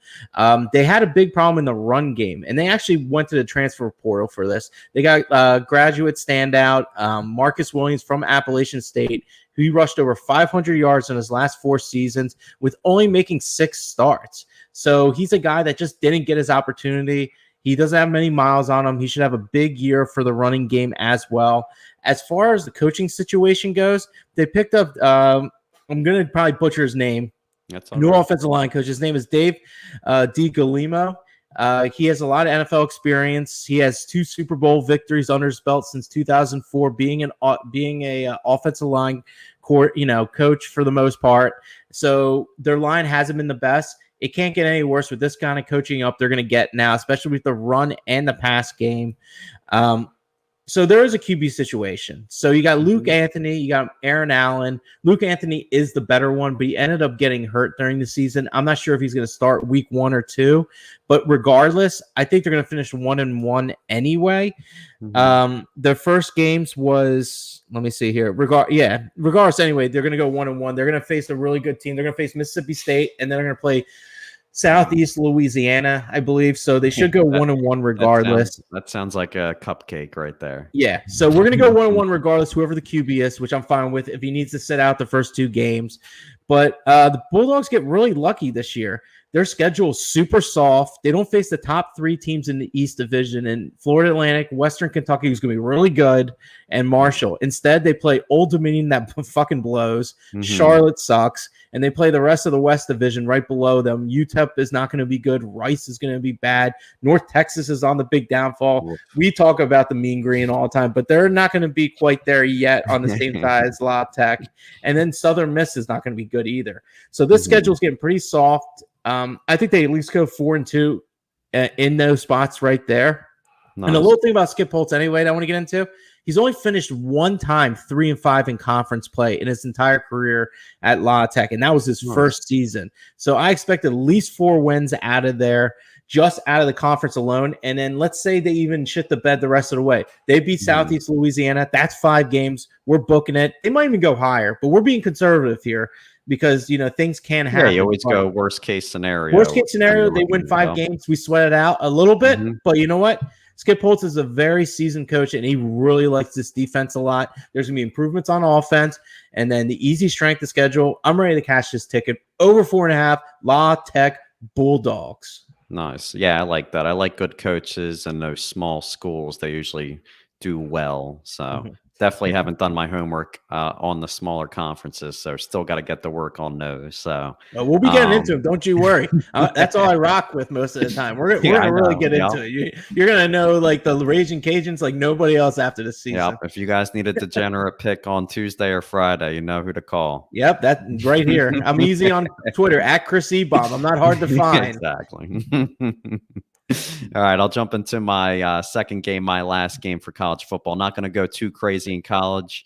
They had a big problem in the run game, and they actually went to the transfer portal for this. They got graduate standout Marcus Williams from Appalachian State, who he rushed over 500 yards in his last 4 seasons with only making 6 starts. So he's a guy that just didn't get his opportunity. He doesn't have many miles on him. He should have a big year for the running game as well. As far as the coaching situation goes, they picked up, I'm going to probably butcher his name. That's new offensive line coach. His name is Dave DiGalimo. He has a lot of NFL experience. He has 2 Super Bowl victories under his belt since 2004, being a offensive line coach for the most part. So their line hasn't been the best. It can't get any worse with this kind of coaching up they're going to get now, especially with the run and the pass game. So there is a QB situation. So you got Luke Anthony, you got Aaron Allen. Luke Anthony is the better one, but he ended up getting hurt during the season. I'm not sure if he's going to start week 1 or 2, but regardless, I think they're going to finish 1-1 anyway. Their first games was, let me see here. Regardless anyway, they're going to go 1-1. They're going to face a really good team. They're going to face Mississippi State, and then they're going to play Southeast Louisiana, I believe. So they should go 1-1 regardless. That sounds like a cupcake right there. Yeah. So we're going to go 1-1 regardless, whoever the QB is, which I'm fine with if he needs to sit out the first 2 games. But the Bulldogs get really lucky this year. Their schedule is super soft. They don't face the top 3 teams in the East Division, and Florida Atlantic, Western Kentucky, who's going to be really good, and Marshall. Instead, they play Old Dominion that fucking blows. Charlotte sucks. And they play the rest of the West Division right below them. UTEP is not going to be good. Rice is going to be bad. North Texas is on the big downfall. We talk about the Mean Green all the time, but they're not going to be quite there yet on the same side as La Tech. And then Southern Miss is not going to be good either. So this schedule is getting pretty soft. I think they at least go 4-2 in those spots right there. Nice. And the little thing about Skip Holtz anyway that I want to get into, he's only finished 1 time 3-5 in conference play in his entire career at La Tech, and that was his first season. So I expect at least 4 wins out of there, just out of the conference alone. And then let's say they even shit the bed the rest of the way. They beat Southeast Louisiana. That's 5 games. We're booking it. They might even go higher, but we're being conservative here because, things can happen. Yeah, you always go worst case scenario. Worst case scenario, they win 5 games. We sweat it out a little bit, but you know what? Skip Holtz is a very seasoned coach, and he really likes this defense a lot. There's going to be improvements on offense, and then the easy strength of schedule. I'm ready to cash this ticket. Over 4.5, La Tech Bulldogs. Nice. Yeah, I like that. I like good coaches and those small schools. They usually do well. So Definitely haven't done my homework on the smaller conferences, so still got to get to work on those. So we'll be getting into them. Don't you worry. That's all I rock with most of the time. We're gonna really get into it. You're gonna know like the Raging Cajuns like nobody else after the season. Yep. If you guys need a degenerate pick on Tuesday or Friday, you know who to call. Yep, that's right here. I'm easy on Twitter at Chris Ebom. I'm not hard to find. Exactly. All right, I'll jump into my second game, my last game for college football. Not going to go too crazy in college.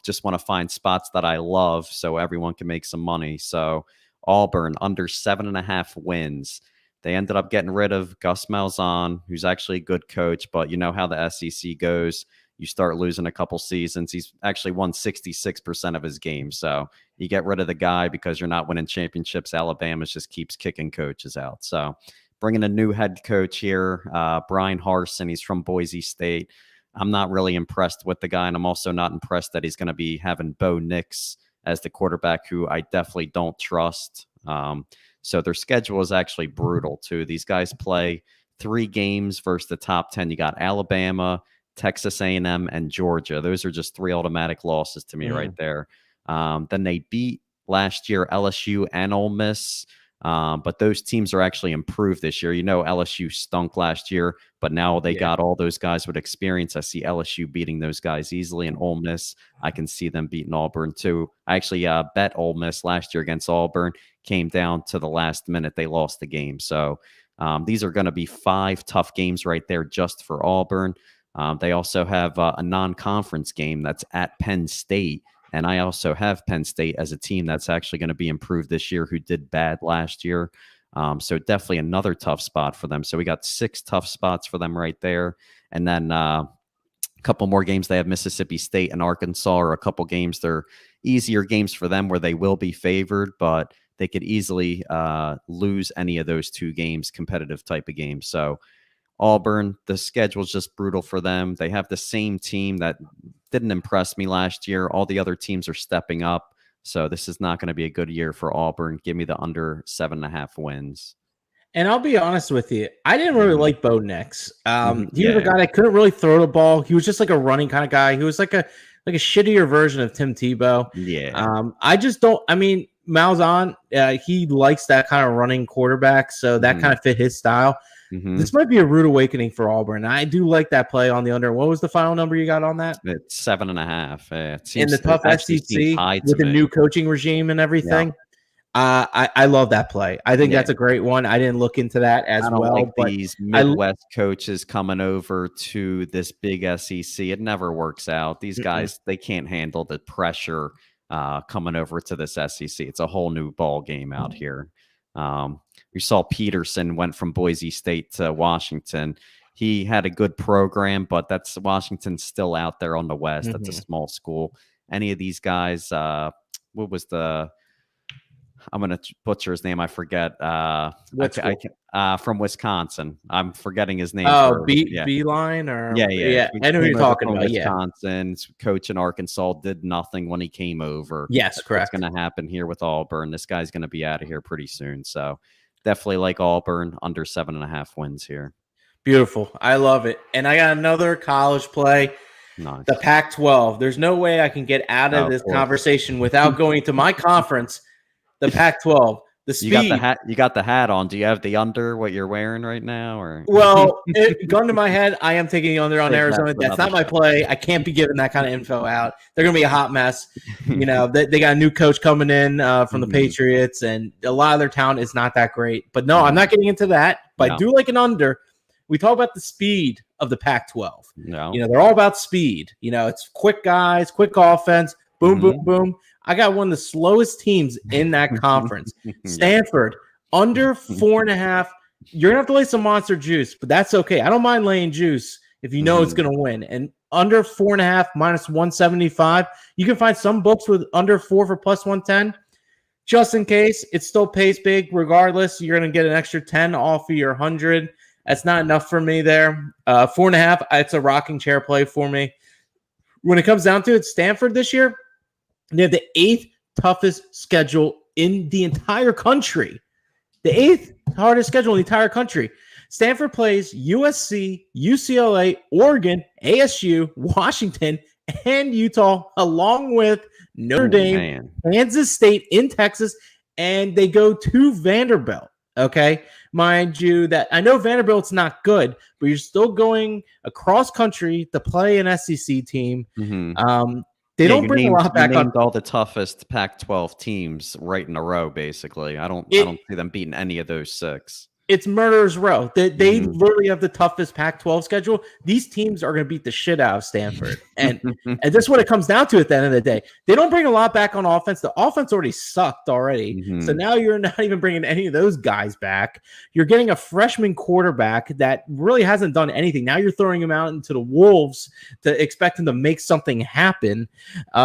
Just want to find spots that I love so everyone can make some money. So Auburn under 7.5 wins. They ended up getting rid of Gus Malzahn, who's actually a good coach, but you know how the SEC goes. You start losing a couple seasons. He's actually won 66% of his games. So you get rid of the guy because you're not winning championships. Alabama just keeps kicking coaches out. So bringing a new head coach here, Brian Harsin. He's from Boise State. I'm not really impressed with the guy, and I'm also not impressed that he's going to be having Bo Nix as the quarterback, who I definitely don't trust. So their schedule is actually brutal, too. These guys play 3 games versus the top 10. You got Alabama, Texas A&M, and Georgia. Those are just 3 automatic losses to me right there. Then they beat last year LSU and Ole Miss. But those teams are actually improved this year. You know, LSU stunk last year, but now they got all those guys with experience. I see LSU beating those guys easily, and Ole Miss, I can see them beating Auburn too. I actually bet Ole Miss last year against Auburn, came down to the last minute. They lost the game. So these are going to be 5 tough games right there just for Auburn. They also have a non-conference game that's at Penn State. And I also have Penn State as a team that's actually going to be improved this year, who did bad last year. So definitely another tough spot for them. So we got 6 tough spots for them right there. And then a couple more games. They have Mississippi State and Arkansas, or a couple games. They're easier games for them where they will be favored, but they could easily lose any of those 2 games, competitive type of games. So Auburn, the schedule's just brutal for them. They have the same team that didn't impress me last year. All the other teams are stepping up. So this is not going to be a good year for Auburn. Give me the under 7.5 wins. And I'll be honest with you, I didn't really like Bo Nix. He was a guy that couldn't really throw the ball. He was just like a running kind of guy. He was like a shittier version of Tim Tebow. Yeah. I just don't. I mean, Malzahn, he likes that kind of running quarterback, so that kind of fit his style. This might be a rude awakening for Auburn. I do like that play on the under. What was the final number you got on that? It's 7.5. It seems, in the tough SEC with the new coaching regime and everything. Yeah. I love that play. I think that's a great one. I didn't look into that as well. Like these Midwest coaches coming over to this big SEC, it never works out. These guys, they can't handle the pressure coming over to this SEC. It's a whole new ball game out here. We saw Peterson went from Boise State to Washington. He had a good program, but that's Washington's still out there on the West. That's a small school. Any of these guys, what was I'm going to butcher his name. I forget. From Wisconsin. I'm forgetting his name. Beeline or yeah. I know who you're talking about. Wisconsin coach in Arkansas did nothing when he came over. Yes, That's correct. What's going to happen here with Auburn. This guy's going to be out of here pretty soon. So definitely like Auburn, under 7.5 wins here. Beautiful. I love it. And I got another college play. Nice. The Pac-12. There's no way I can get out of this conversation without going to my conference. The Pac-12, the speed. You got the hat on. Do you have the under what you're wearing right now? Or well, gun to my head, I am taking the under on Arizona. That's not my play. I can't be giving that kind of info out. They're going to be a hot mess. You know, they got a new coach coming in from the Patriots, and a lot of their talent is not that great. But no, I'm not getting into that. But I do like an under. We talk about the speed of the Pac-12. No. You know, they're all about speed. You know, it's quick guys, quick offense, boom, boom, boom. I got one of the slowest teams in that conference. Stanford, under 4.5. You're going to have to lay some monster juice, but that's okay. I don't mind laying juice if you know it's going to win. And under 4.5, minus 175. You can find some books with under 4 for plus 110. Just in case, it still pays big. Regardless, you're going to get an extra 10 off of your 100. That's not enough for me there. 4.5, it's a rocking chair play for me. When it comes down to it, Stanford this year, they have the 8th toughest schedule in the entire country. The 8th hardest schedule in the entire country. Stanford plays USC, UCLA, Oregon, ASU, Washington, and Utah, along with Notre Dame, Kansas State in Texas, and they go to Vanderbilt. Okay, mind you that I know Vanderbilt's not good, but you're still going across country to play an SEC team. They don't bring a lot back on all the toughest Pac-12 teams right in a row. Basically, I don't see them beating any of those 6. It's murderer's row. They literally have the toughest Pac-12 schedule. These teams are going to beat the shit out of Stanford. And that's what it comes down to at the end of the day. They don't bring a lot back on offense. The offense already sucked already. So now you're not even bringing any of those guys back. You're getting a freshman quarterback that really hasn't done anything. Now you're throwing him out into the wolves to expect him to make something happen.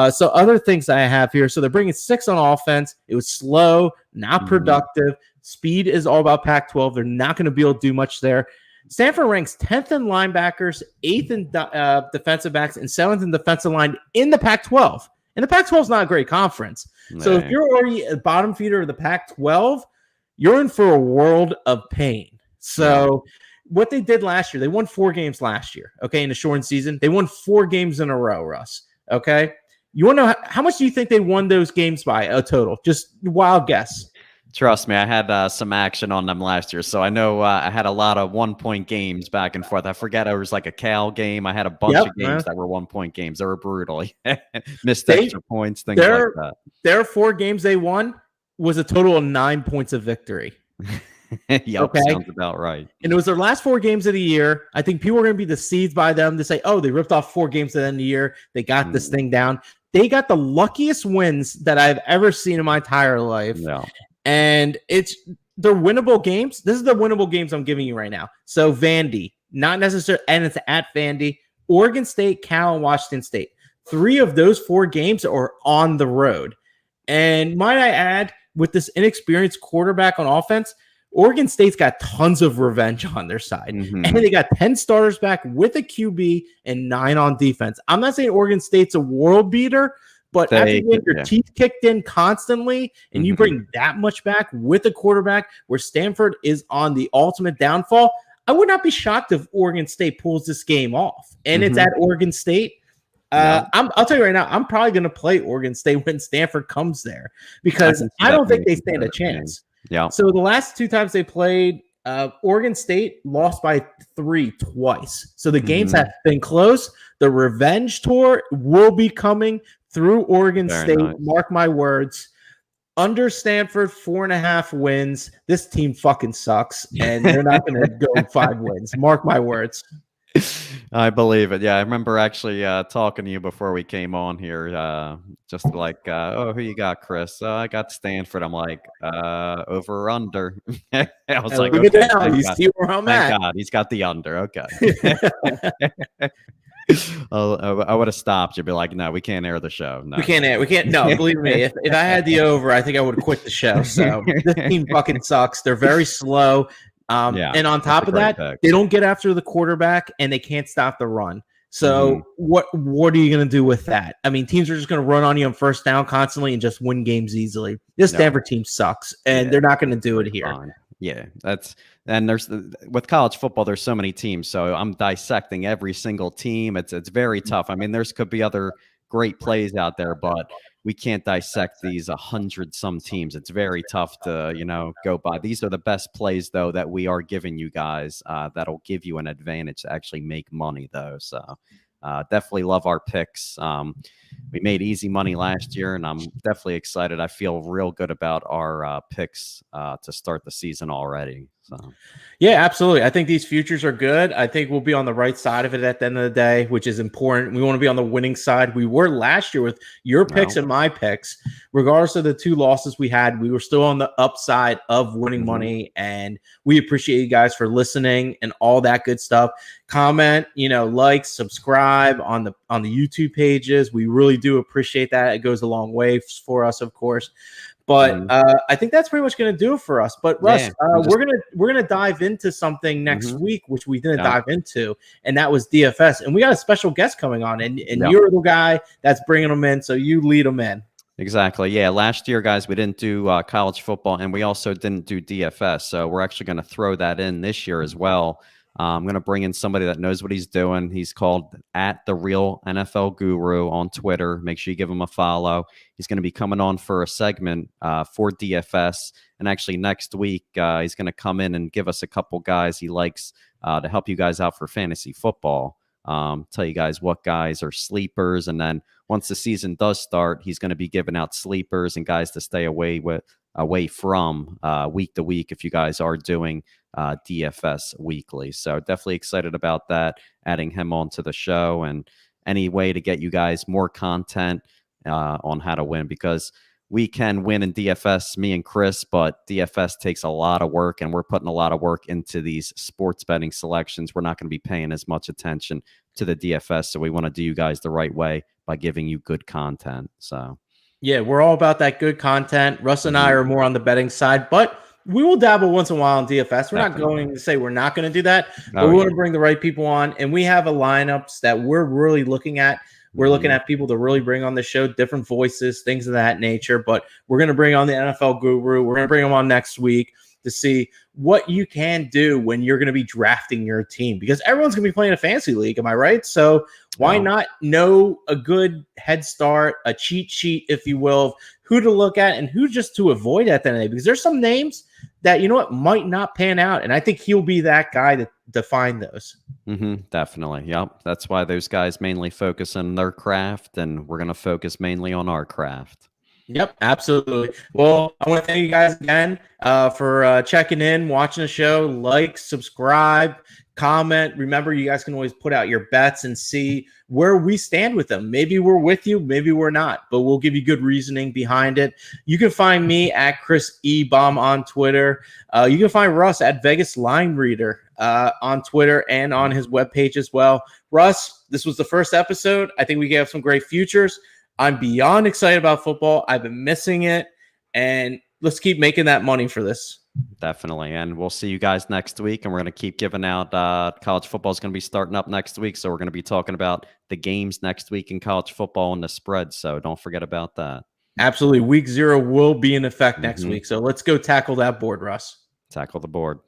So other things I have here. So they're bringing 6 on offense. It was slow, not productive. Speed is all about Pac-12. They're not going to be able to do much there. Stanford ranks 10th in linebackers, 8th in defensive backs, and 7th in defensive line in the Pac-12. And the Pac-12 is not a great conference. So if you're already a bottom feeder of the Pac-12, you're in for a world of pain. So what they did last year, they won 4 games last year, okay, in a shortened season. They won 4 games in a row, Russ, okay? You want to know how much do you think they won those games by a total? Just wild guess. Trust me, I had some action on them last year, so I know I had a lot of 1-point games back and forth. I forget it was like a Cal game. I had a bunch of games that were 1-point games. They were brutal. Missed extra points, things like that. Their 4 games they won was a total of 9 points of victory. Sounds about right. And it was their last 4 games of the year. I think people are going to be deceived by them to say, oh, they ripped off 4 games at the end of the year. They got this thing down. They got the luckiest wins that I've ever seen in my entire life. Yeah. And they're winnable games. This is the winnable games I'm giving you right now. So Vandy, not necessarily, and it's at Vandy, Oregon State, Cal, and Washington State. 3 of those 4 games are on the road. And might I add, with this inexperienced quarterback on offense, Oregon State's got tons of revenge on their side. And they got 10 starters back with a QB and 9 on defense. I'm not saying Oregon State's a world beater, but after you get your teeth kicked in constantly and you bring that much back with a quarterback where Stanford is on the ultimate downfall, I would not be shocked if Oregon State pulls this game off. And it's at Oregon State. I'll tell you right now, I'm probably going to play Oregon State when Stanford comes there because I don't think they stand a chance. Yeah. So the last 2 times they played, Oregon State lost by 3 twice. So the games have been close. The revenge tour will be coming through Oregon State. Nice. Mark my words. Under Stanford, 4.5 wins. This team fucking sucks, and they're not going to go 5 wins. Mark my words. I believe it. Yeah, I remember actually talking to you before we came on here. Just like, who you got, Chris? I got Stanford. I'm like, over or under. I was like, look at that. You see where I'm at. Thank God, he's got the under. Okay. I would have stopped. You'd be like, no, we can't air the show. No. We can't. No, believe me. If I had the over, I think I would have quit the show. So this team fucking sucks. They're very slow. And on top of that, they don't get after the quarterback and they can't stop the run. So what are you going to do with that? I mean, teams are just going to run on you on first down constantly and just win games easily. This Stanford team sucks, and they're not going to do it here. Fine. Yeah, there's with college football, there's so many teams. So I'm dissecting every single team. It's very tough. I mean, could be other great plays out there, but we can't dissect these 100-some teams. It's very tough to, go by. These are the best plays, though, that we are giving you guys that'll give you an advantage to actually make money, though. So definitely love our picks. We made easy money last year, and I'm definitely excited. I feel real good about our picks to start the season already. So, yeah, absolutely. I think these futures are good. I think we'll be on the right side of it at the end of the day, which is important. We want to be on the winning side. We were last year with your picks and my picks. Regardless of the 2 losses we had, we were still on the upside of winning money, and we appreciate you guys for listening and all that good stuff. Comment, like, subscribe on the YouTube pages. We really do appreciate that. It goes a long way for us, of course. But I think that's pretty much going to do it for us. But Russ, we're gonna dive into something next week, which we didn't dive into, and that was DFS. And we got a special guest coming on, and you're the guy that's bringing them in, so you lead them in. Exactly. Yeah. Last year, guys, we didn't do college football, and we also didn't do DFS. So we're actually going to throw that in this year as well. I'm going to bring in somebody that knows what he's doing. He's called at the Real NFL Guru on Twitter. Make sure you give him a follow. He's going to be coming on for a segment for DFS. And actually next week, he's going to come in and give us a couple guys he likes to help you guys out for fantasy football. Tell you guys what guys are sleepers. And then once the season does start, he's going to be giving out sleepers and guys to stay away from week to week if you guys are doing DFS weekly. So definitely excited about that, adding him onto the show, and any way to get you guys more content on how to win, because we can win in DFS, me and Chris, but DFS takes a lot of work, and we're putting a lot of work into these sports betting selections. We're not going to be paying as much attention to the DFS, so we want to do you guys the right way by giving you good content. So yeah, we're all about that good content. Russ and I are more on the betting side, but we will dabble once in a while in DFS. We're not going to say we're not going to do that, but we want to bring the right people on. And we have a lineups that we're really looking at. We're looking at people to really bring on the show, different voices, things of that nature. But we're going to bring on the NFL Guru. We're going to bring him on next week to see what you can do when you're going to be drafting your team, because everyone's going to be playing a fantasy league. Am I right? So why not know a good head start, a cheat sheet, if you will, of who to look at and who just to avoid at the end of the day? Because there's some names that, you know what, might not pan out. And I think he'll be that guy to define those. Definitely. Yep. That's why those guys mainly focus on their craft, and we're going to focus mainly on our craft. Yep, absolutely. Well, I want to thank you guys again for checking in, watching the show. Like, subscribe, comment. Remember, you guys can always put out your bets and see where we stand with them. Maybe we're with you, maybe we're not, but we'll give you good reasoning behind it. You can find me at Chris E. Baum on Twitter. You can find Russ at Vegas Line Reader on Twitter and on his webpage as well. Russ, this was the first episode. I think we have some great futures. I'm beyond excited about football. I've been missing it, and let's keep making that money for this. Definitely. And we'll see you guys next week, and we're going to keep giving out college football is going to be starting up next week. So we're going to be talking about the games next week in college football and the spread. So don't forget about that. Absolutely. Week 0 will be in effect next week. So let's go tackle that board, Russ. Tackle the board.